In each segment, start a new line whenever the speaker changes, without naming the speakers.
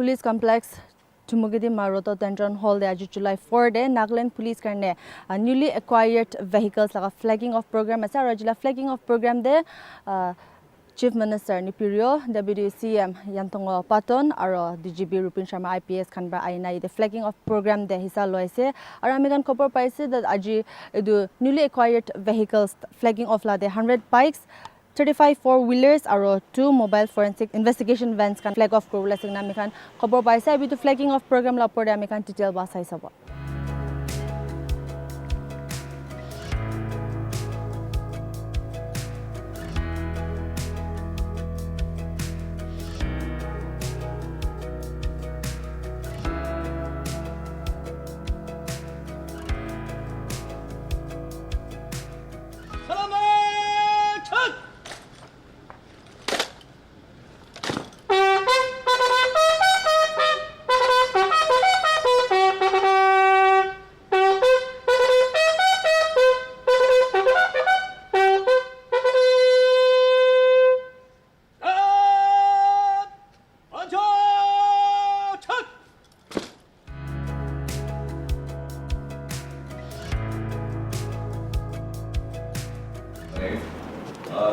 Police Complex Chumugidi Maroto Tendron Hall de July 4 de Nagaland Police karne newly acquired vehicles like a flagging of program as a flagging of program de Chief Minister Nipirio, Deputy CM Yantongo Patton, aro DGB Rupin Sharma IPS Kanba Aina the flagging of program de hisa loise aro amigan khobor paise that aji edu newly acquired vehicles flagging of la de 100 bikes 35 four-wheelers aro 2 mobile forensic investigation vans kan flag off korula signa amikan khobor paise abi to flagging of program la por de amikan detail ba sai sabo.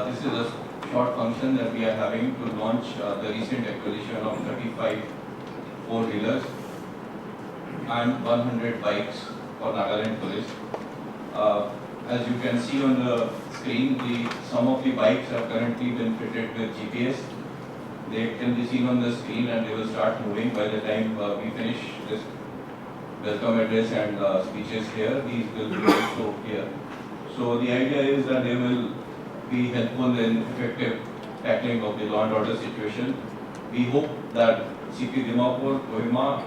This is a short function that we are having to launch the recent acquisition of 35 four-wheelers and 100 bikes for Nagaland Police. As you can see on the screen, some of the bikes have currently been fitted with GPS. They can be seen on the screen and they will start moving by the time we finish this welcome address and speeches here. These will be also here. So the idea is that they will be helpful in effective tackling of the law and order situation. We hope that CP Dimapur, Kohima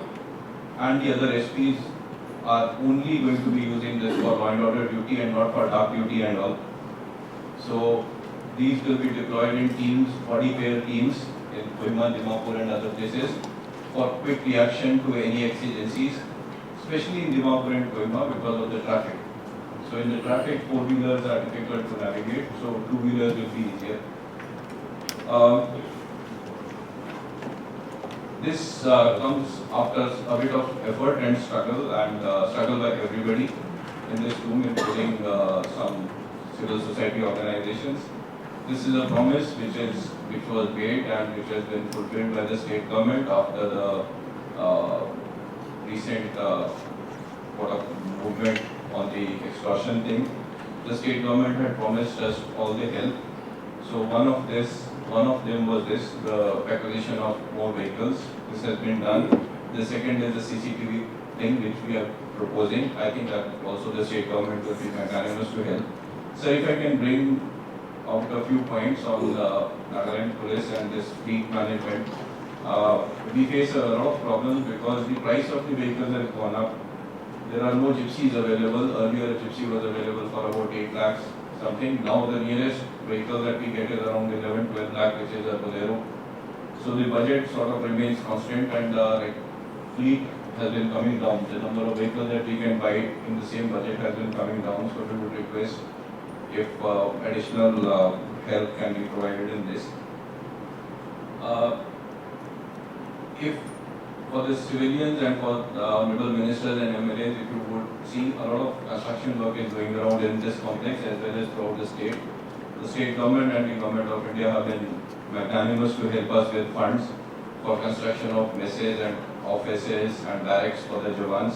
and the other SPs are only going to be using this for law and order duty and not for dark duty and all. So these will be deployed in teams, body pair teams in Kohima, Dimapur and other places for quick reaction to any exigencies, especially in Dimapur and Kohima because of the traffic. So in the traffic, four-wheelers are difficult to navigate, so two-wheelers will be easier. This comes after a bit of effort and struggle by everybody in this room, including some civil society organizations. This is a promise which was made and which has been fulfilled by the state government after the recent movement on the extortion thing. The state government had promised us all the help. So one of them was the acquisition of more vehicles. This has been done. The second is the CCTV thing which we are proposing. I think that also the state government will be magnanimous to help. So if I can bring out a few points on Nagaland Police and this fleet management. We face a lot of problems because the price of the vehicles has gone up. There are no gypsies available. Earlier a gypsy was available for about 8 lakhs something. Now the nearest vehicle that we get is around 11-12 lakh, which is a Bolero. So the budget sort of remains constant and fleet has been coming down. The number of vehicles that we can buy in the same budget has been coming down. So we would request if additional help can be provided in this. If for the civilians and for middle ministers and MLAs, if you would see, a lot of construction work is going around in this complex as well as throughout the state. The state government and the government of India have been magnanimous to help us with funds for construction of messes and offices and barracks for the Jawans.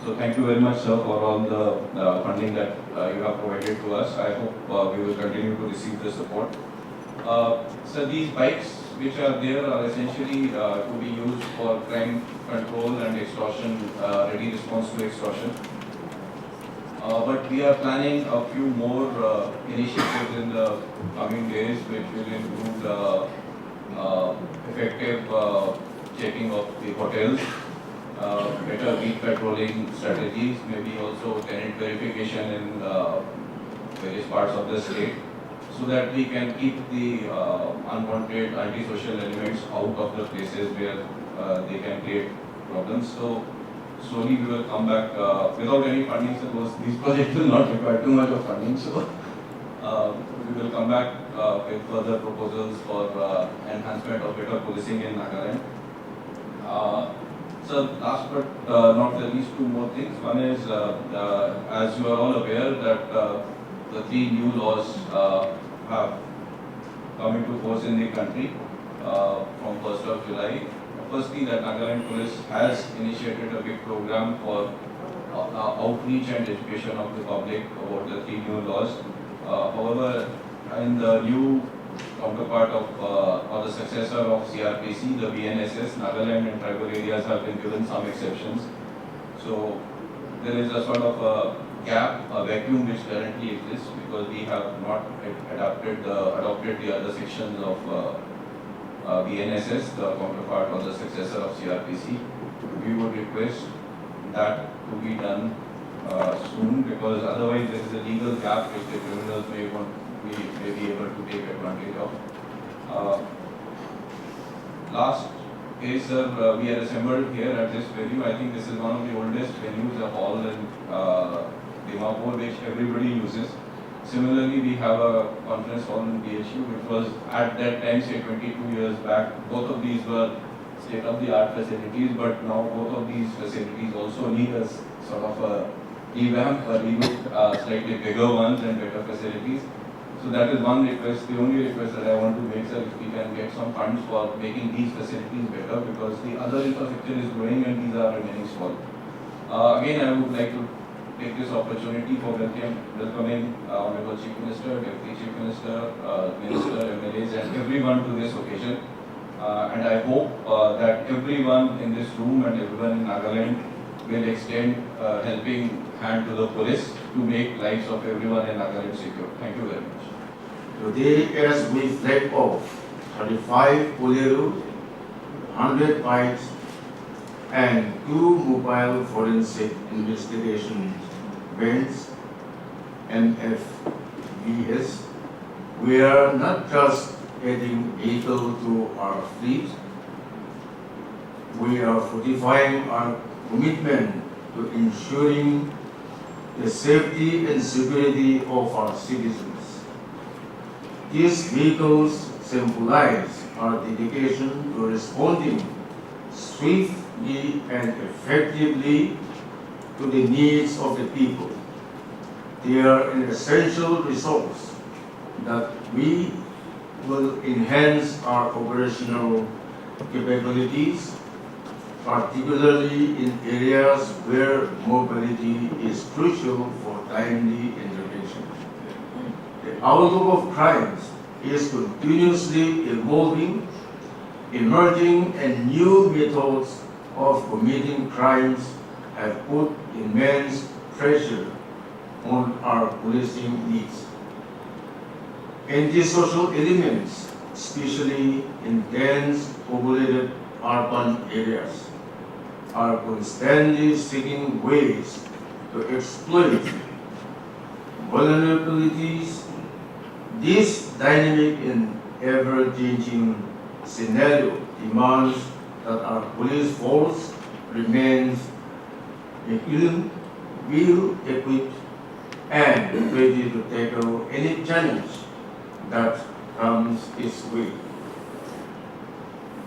So thank you very much, sir, for all the funding that you have provided to us. I hope we will continue to receive the support. So these bikes which are there are essentially to be used for crime control and extortion, ready response to extortion. But we are planning a few more initiatives in the coming days which will include effective checking of the hotels, better beat patrolling strategies, maybe also tenant verification in various parts of the state, so that we can keep the unwanted antisocial elements out of the places where they can create problems. So slowly we will come back without any funding. Suppose these projects will not require too much of funding. So we will come back with further proposals for enhancement of better policing in Nagaland. So last but not the least, two more things. One is, as you are all aware, that the three new laws have come into force in the country from 1st of July. Firstly, that Nagaland Police has initiated a big program for outreach and education of the public about the three new laws. However, in the new counterpart of or the successor of CRPC, the BNSS, Nagaland and tribal areas have been given some exceptions. So there is a sort of a gap, a vacuum which currently exists because we have not adopted the other sections of BNSS, the counterpart or the successor of CRPC. We would request that to be done soon, because otherwise there is a legal gap which the criminals may be able to take advantage of. Last is, we are assembled here at this venue. I think this is one of the oldest venues, a hall in Dimapur, which everybody uses. Similarly, we have a conference hall in DHU, which was at that time, say 22 years back. Both of these were state-of-the-art facilities, but now both of these facilities also need a sort of a revamp, a relook, slightly bigger ones and better facilities. So that is one request. The only request that I want to make, sir, if we can get some funds for making these facilities better, because the other infrastructure is growing and these are remaining small. Again, I would like to take this opportunity for welcoming Honorable Chief Minister, Deputy Chief Minister, Minister, MLAs and everyone to this occasion. And I hope that everyone in this room and everyone in Nagaland will extend helping hand to the police to make lives of everyone in Nagaland secure. Thank you very much.
Today, as we flag off 35 polio, 100 bikes, and 2 mobile forensic investigation vans, MFVS, we are not just adding vehicle to our fleet, we are fortifying our commitment to ensuring the safety and security of our citizens. These vehicles symbolize our dedication to responding swiftly and effectively to the needs of the people. They are an essential resource that we will enhance our operational capabilities, particularly in areas where mobility is crucial for timely intervention. The outlook of crimes is continuously evolving, emerging, and new methods of committing crimes have put immense pressure on our policing needs. Antisocial elements, especially in dense populated urban areas, are constantly seeking ways to exploit vulnerabilities. This dynamic and ever-changing scenario demands that our police force remains well-equipped and ready to tackle any challenge that comes its way.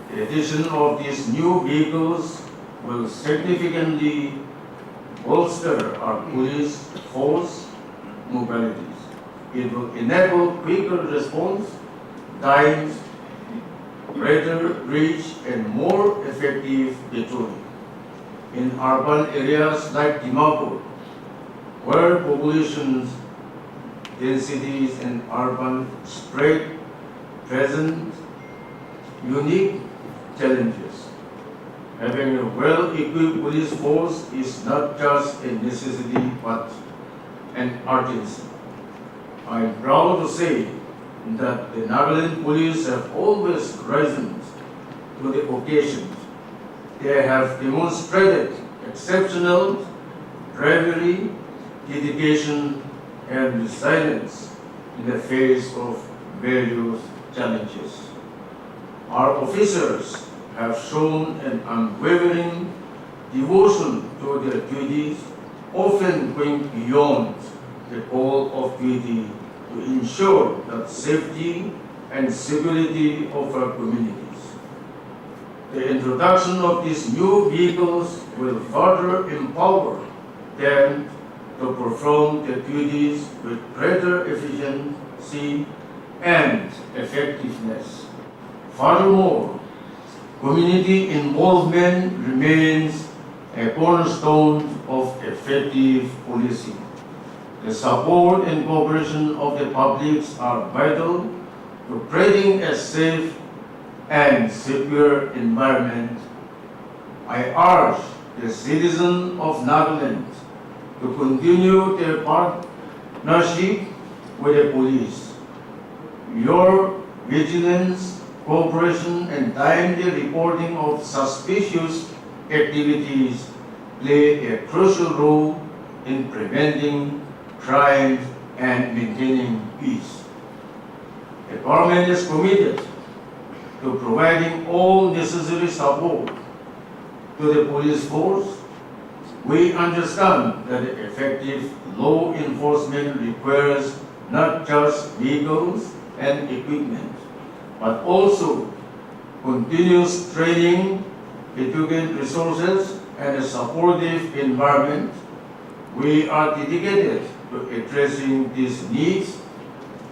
The addition of these new vehicles will significantly bolster our police force mobilities. It will enable quicker response times, greater reach, and more effective patrolling. In urban areas like Dimapur, where population densities and urban spread present unique challenges. Having a well-equipped police force is not just a necessity but an urgency. I am proud to say that the Nagaland police have always risen to the occasion. They have demonstrated exceptional bravery, dedication, and resilience in the face of various challenges. Our officers have shown an unwavering devotion to their duties, often going beyond the call of duty to ensure the safety and security of our communities. The introduction of these new vehicles will further empower them to perform their duties with greater efficiency and effectiveness. Furthermore, community involvement remains a cornerstone of effective policing. The support and cooperation of the public are vital to creating a safe and secure environment. I urge the citizens of Nagaland to continue their partnership with the police. Your vigilance, cooperation, and timely reporting of suspicious activities play a crucial role in preventing crime and maintaining peace. The government is committed to providing all necessary support to the police force. We understand that effective law enforcement requires not just vehicles and equipment, but also continuous training, adequate resources, and a supportive environment. We are dedicated to addressing these needs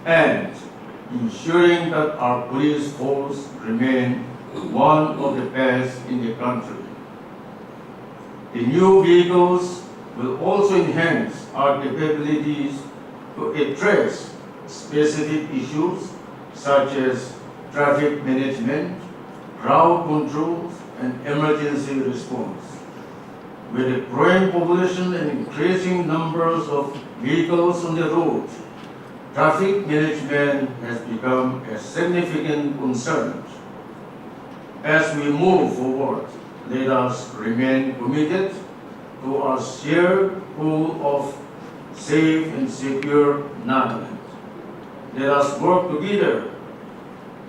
and ensuring that our police force remain one of the best in the country. The new vehicles will also enhance our capabilities to address specific issues such as traffic management, crowd control, and emergency response. With a growing population and increasing numbers of vehicles on the road, traffic management has become a significant concern. As we move forward, let us remain committed to our shared goal of safe and secure Nagaland. Let us work together,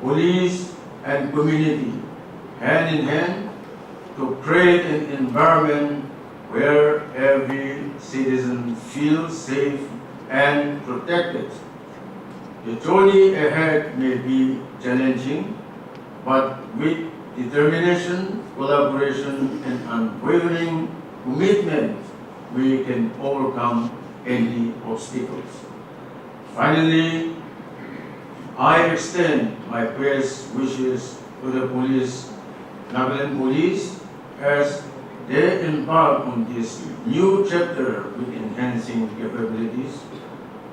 police and community, hand in hand, to create an environment where every citizen feels safe and protected. The journey ahead may be challenging, but with determination, collaboration, and unwavering commitment, we can overcome any obstacles. Finally, I extend my best wishes to the police, Nagaland Police, as they embark on this new chapter with enhancing capabilities.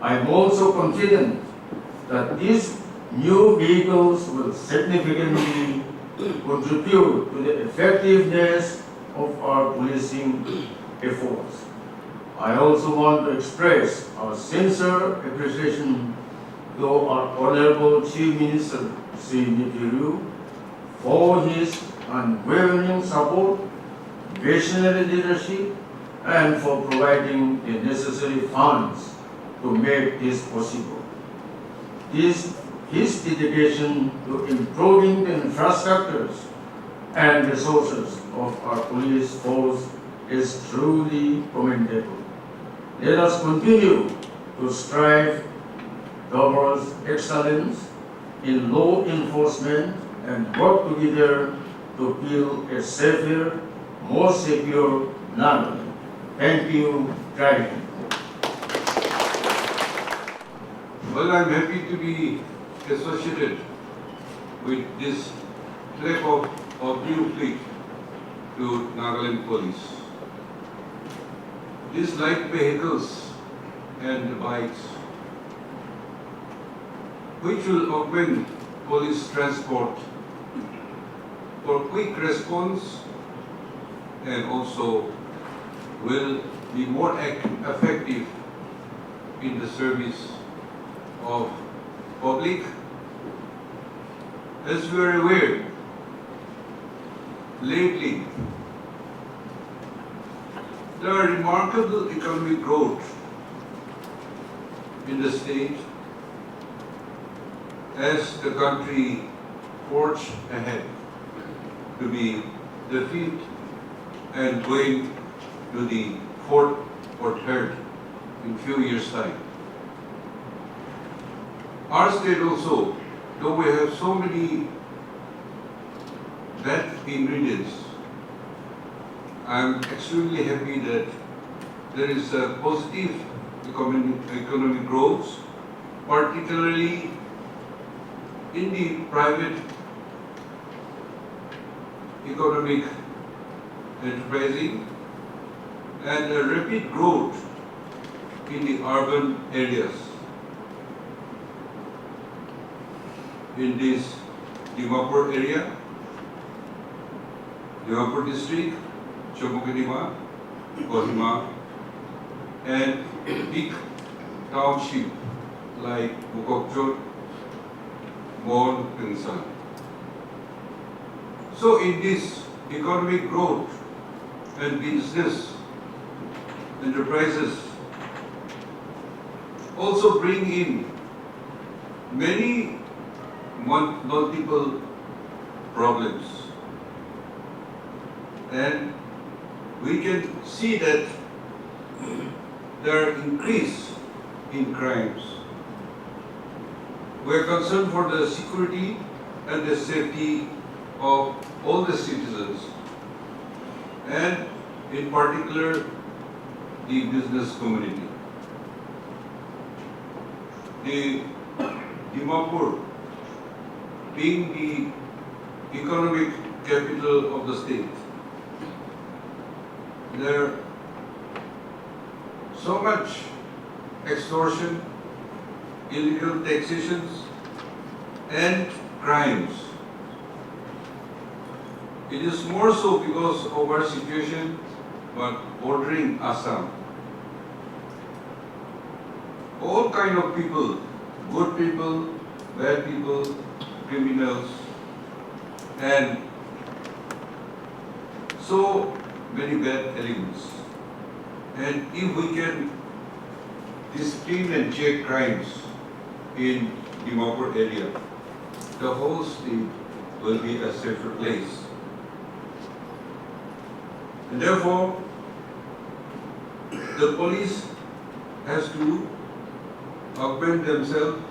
I am also confident that these new vehicles will significantly contribute to the effectiveness of our policing efforts. I also want to express our sincere appreciation to our Honorable Chief Minister, Sri Nitiru, for his unwavering support, visionary leadership, and for providing the necessary funds to make this possible. His dedication to improving the infrastructures and resources of our police force is truly commendable. Let us continue to strive towards excellence in law enforcement and work together to build a safer, more secure Nagaland. Thank you, Jai Hind.
Well, I'm happy to be associated with this type of new fleet to Nagaland Police. These light vehicles and bikes, which will augment police transport for quick response and also will be more effective in the service of public. As we are aware, lately there are remarkable economic growth in the state as the country forges ahead to be the fifth and going to the fourth or third in few years' time. Our state also, though we have so many bad ingredients. I am extremely happy that there is a positive economic growth, particularly in the private economic enterprising, and a rapid growth in the urban areas. In this Dimapur area, Dimapur district, Chumu, Kohima, and big township like Bukokchot, Mon, and San. So in this economic growth and business enterprises also bring in many multiple problems, and we can see that there are increase in crimes. We are concerned for the security and the safety of all the citizens, and in particular the business community. The Dimapur, being the economic capital of the state, there are so much extortion, illegal taxations, and crimes. It is more so because of our situation, but bordering Assam. All kind of people, good people, bad people, criminals, and so many bad elements. And if we can discipline and check crimes in Dimapur area, the whole state will be a safer place. And therefore, the police has to augment themselves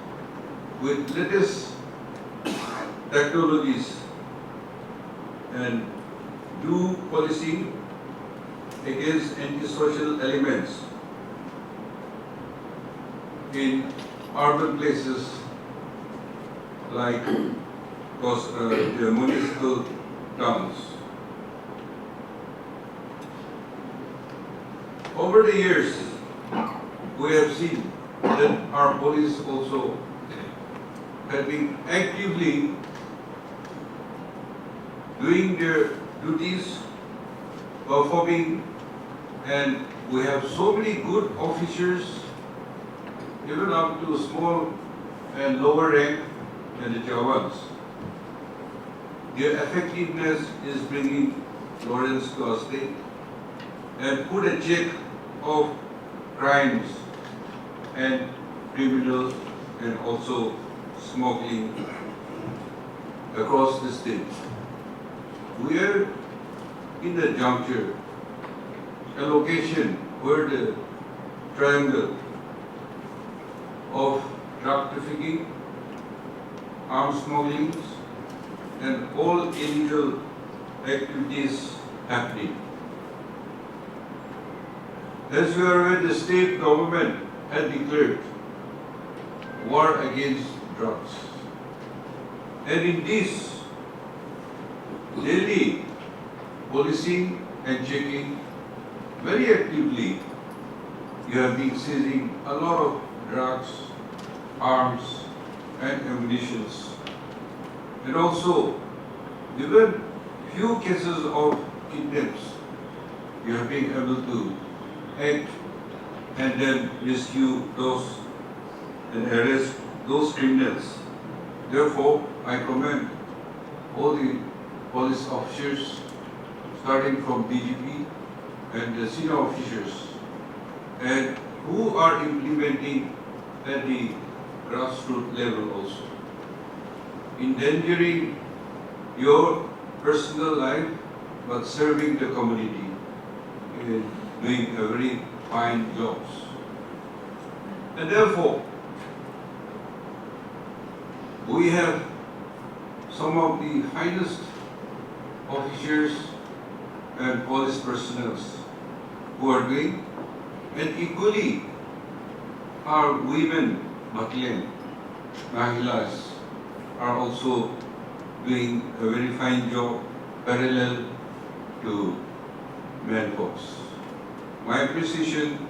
with latest technologies and do policing against antisocial elements in urban places like the municipal towns. Over the years, we have seen that our police also have been actively doing their duties, performing, and we have so many good officers, even up to small and lower rank than the Jawans. Their effectiveness is bringing Lawrence to our state and put a check of crimes and criminals and also smuggling across the state. We are in the juncture, a location where the triangle of drug trafficking, arms smuggling, and all illegal activities happening. As you are aware, the state government had declared war against drugs. And in this daily policing and checking, very actively, you have been seizing a lot of drugs, arms, and ammunition. And also, even few cases of kidnaps, you have been able to act and then rescue those and arrest those criminals. Therefore, I commend all the police officers, starting from DGP and the senior officers, and who are implementing at the grassroots level also, endangering your personal life, but serving the community in doing a very fine jobs. And therefore, we have some of the finest officers and police personnel who are doing, and equally our women battalion, Mahilas, are also doing a very fine job parallel to men folks. My appreciation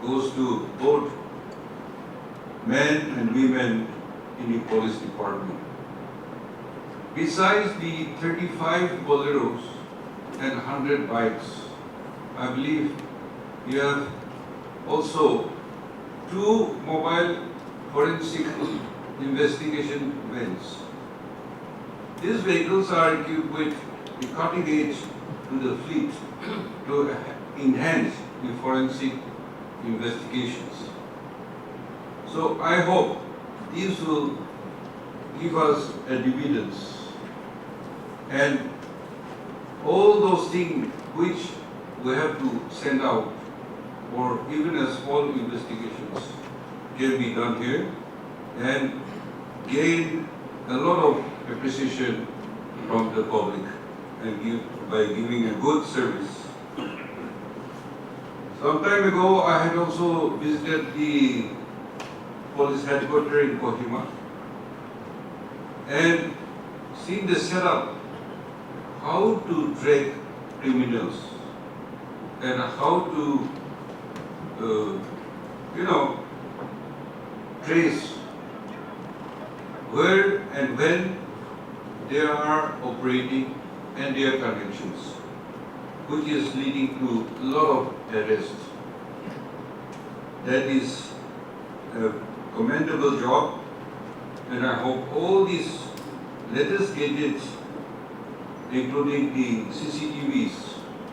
goes to both men and women in the police department. Besides the 35 boleros and 100 bikes, I believe we have also 2 mobile forensic investigation vans. These vehicles are equipped with the cutting edge to the fleet to enhance the forensic investigations. So I hope these will give us a dividends, and all those things which we have to send out or even a small investigations can be done here and gain a lot of appreciation from the public and by giving a good service. Some time ago, I had also visited the police headquarters in Kohima and seen the setup, how to track criminals and how to, trace where and when they are operating and their connections, which is leading to a lot of arrests. That is a commendable job, and I hope all these latest gadgets, including the CCTVs,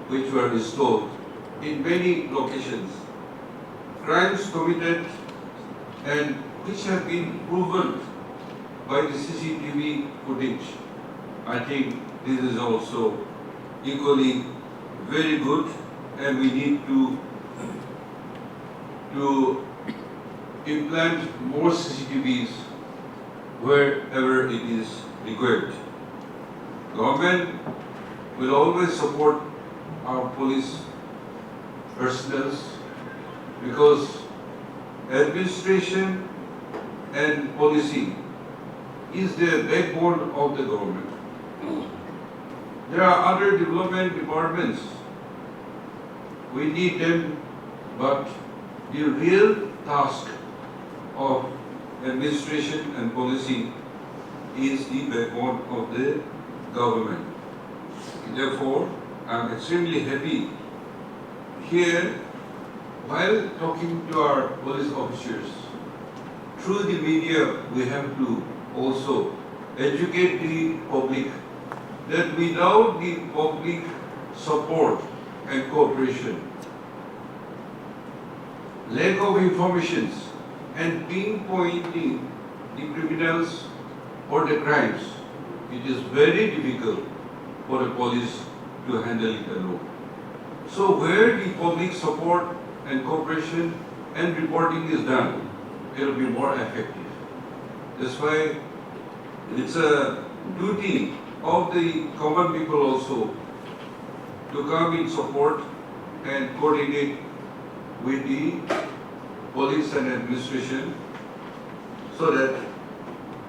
which were installed in many locations, crimes committed and which have been proven by the CCTV footage. I think this is also equally very good, and we need to implant more CCTVs wherever it is required. Government will always support our police personnel because administration and policy is the backbone of the government. There are other development departments. We need them, but the real task of administration and policy is the backbone of the government. Therefore, I am extremely happy here while talking to our police officers. Through the media, we have to also educate the public that without the public support and cooperation, lack of information and pinpointing the criminals or the crimes, it is very difficult for the police to handle it alone. So where the public support and cooperation and reporting is done, it will be more effective. That's why it's a duty of the common people also to come in support and coordinate with the police and administration so that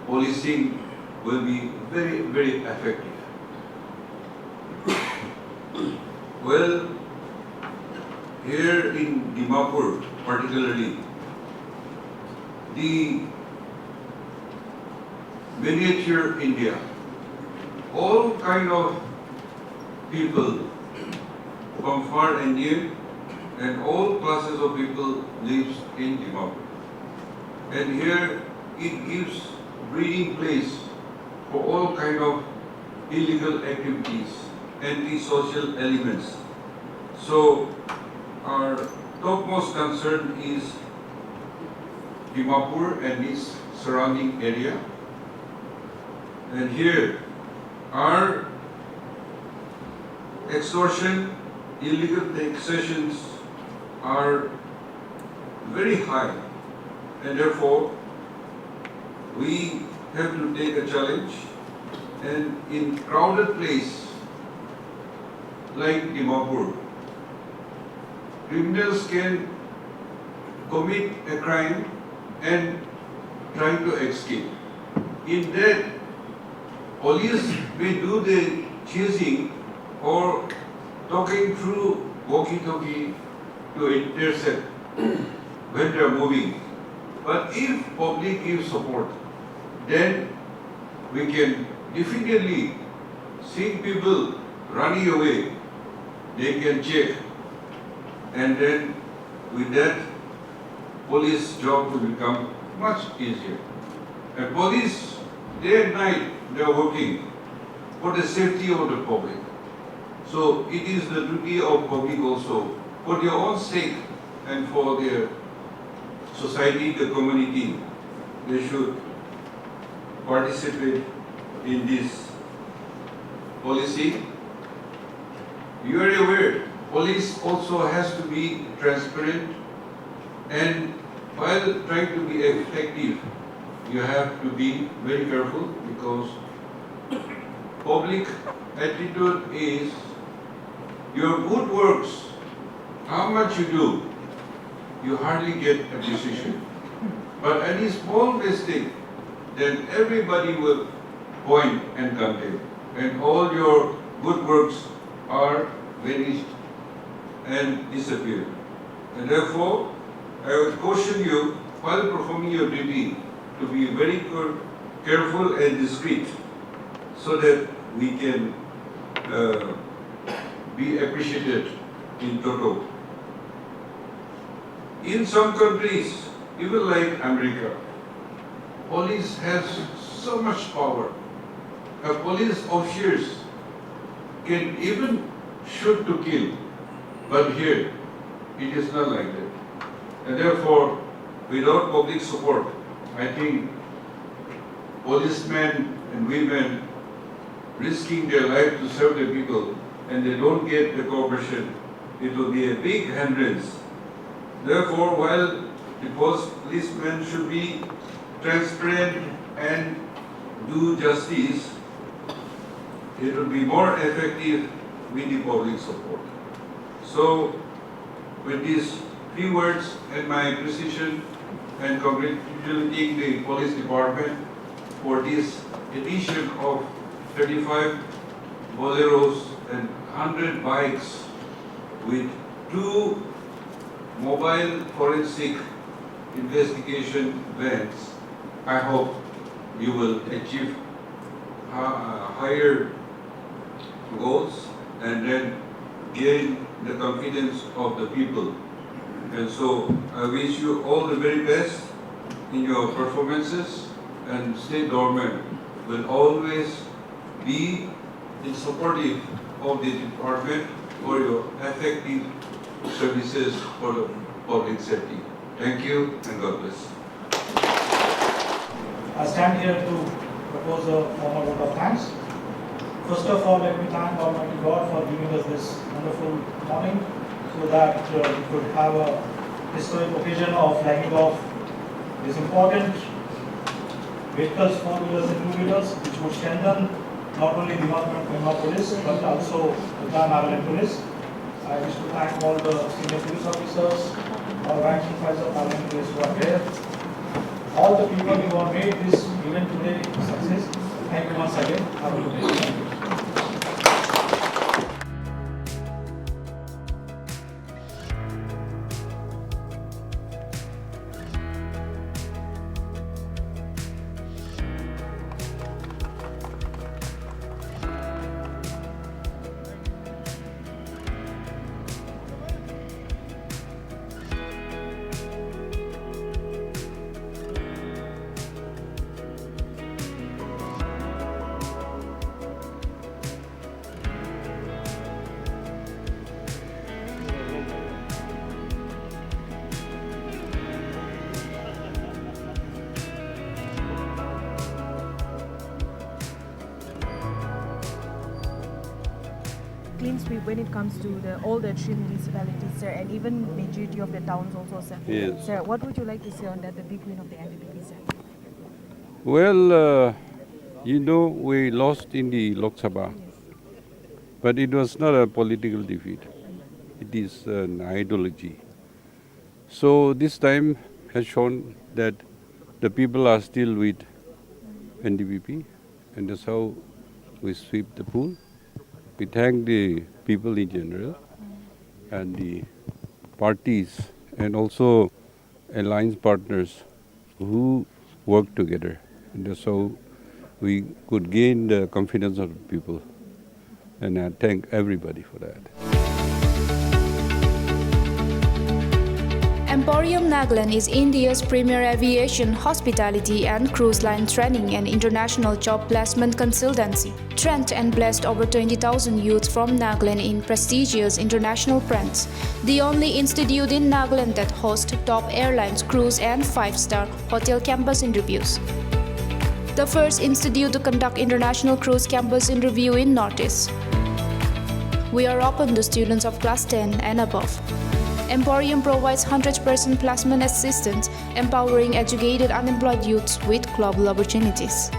policing will be very, very effective. Well, here in Dimapur particularly, the miniature India, all kind of people from far and near and all classes of people lives in Dimapur. And here it gives breeding place for all kind of illegal activities, anti-social elements. So our topmost concern is Dimapur and its surrounding area. And here our extortion, illegal taxations are very high, and therefore we have to take a challenge, and in crowded place like Dimapur, criminals can commit a crime and try to escape. In that, police may do the chasing or talking through walkie-talkie to intercept when they are moving. But if public gives support, then we can definitely see people running away. They can check, and then with that, police job will become much easier. And police, day and night, they are working for the safety of the public. So it is the duty of public also, for their own sake and for their society, the community, they should participate in this policy. You are aware, police also has to be transparent, and while trying to be effective, you have to be very careful, because public attitude is your good works, how much you do, you hardly get appreciation. But any small mistake, then everybody will point and condemn, and all your good works are vanished and disappear. And therefore, I would caution you, while performing your duty, to be very careful and discreet, so that we can be appreciated in total. In some countries, even like America, police has so much power. Police officers can even shoot to kill. But here, it is not like that. And therefore, without public support, I think policemen and women risking their life to serve the people, and they don't get the cooperation, it will be a big hindrance. Therefore, while the policemen should be transparent and do justice, it will be more effective with the public support. So, with these few words and my appreciation and congratulating the police department for this addition of 35 Boleros and 100 bikes with 2 mobile forensic investigation vans, I hope you will achieve higher goals and then gain the confidence of the people. And so I wish you all the very best in your performances, and State Government will always be in supportive of the department for your effective services for the public safety. Thank you and God bless.
I stand here to propose a formal vote of thanks. First of all, let me thank Almighty God for giving us this wonderful morning, so that we could have a historic occasion of flagging off these important vehicles, 4-wheelers and 2-wheelers, which would strengthen not only the Myanmar police but also the Nagaland police. I wish to thank all the senior police officers, all ranking officers, Nagaland police who are here, all the people who have made this event today a success. Thank you once again. Have a good day. Thank you.
Clean sweep when it comes to all the 3 municipalities, sir, and even majority of the towns also, sir.
Yes.
Sir, what would you like to say on that, the big win of the NDP, sir?
Well, we lost in the Lok Sabha. But it was not a political defeat. It is an ideology. So this time has shown that the people are still with NDPP, and that's how we sweep the pool. We thank the people in general and the parties and also alliance partners who work together. And that's how we could gain the confidence of the people. And I thank everybody for that.
Emporium Nagaland is India's premier aviation, hospitality and cruise line training and international job placement consultancy. Trained and blessed over 20,000 youths from Nagaland in prestigious international brands. The only institute in Nagaland that hosts top airlines, cruise and 5-star hotel campus interviews. The first institute to conduct international cruise campus interview in Northeast. We are open to students of class 10 and above. Emporium provides 100% placement assistance, empowering educated unemployed youths with global opportunities.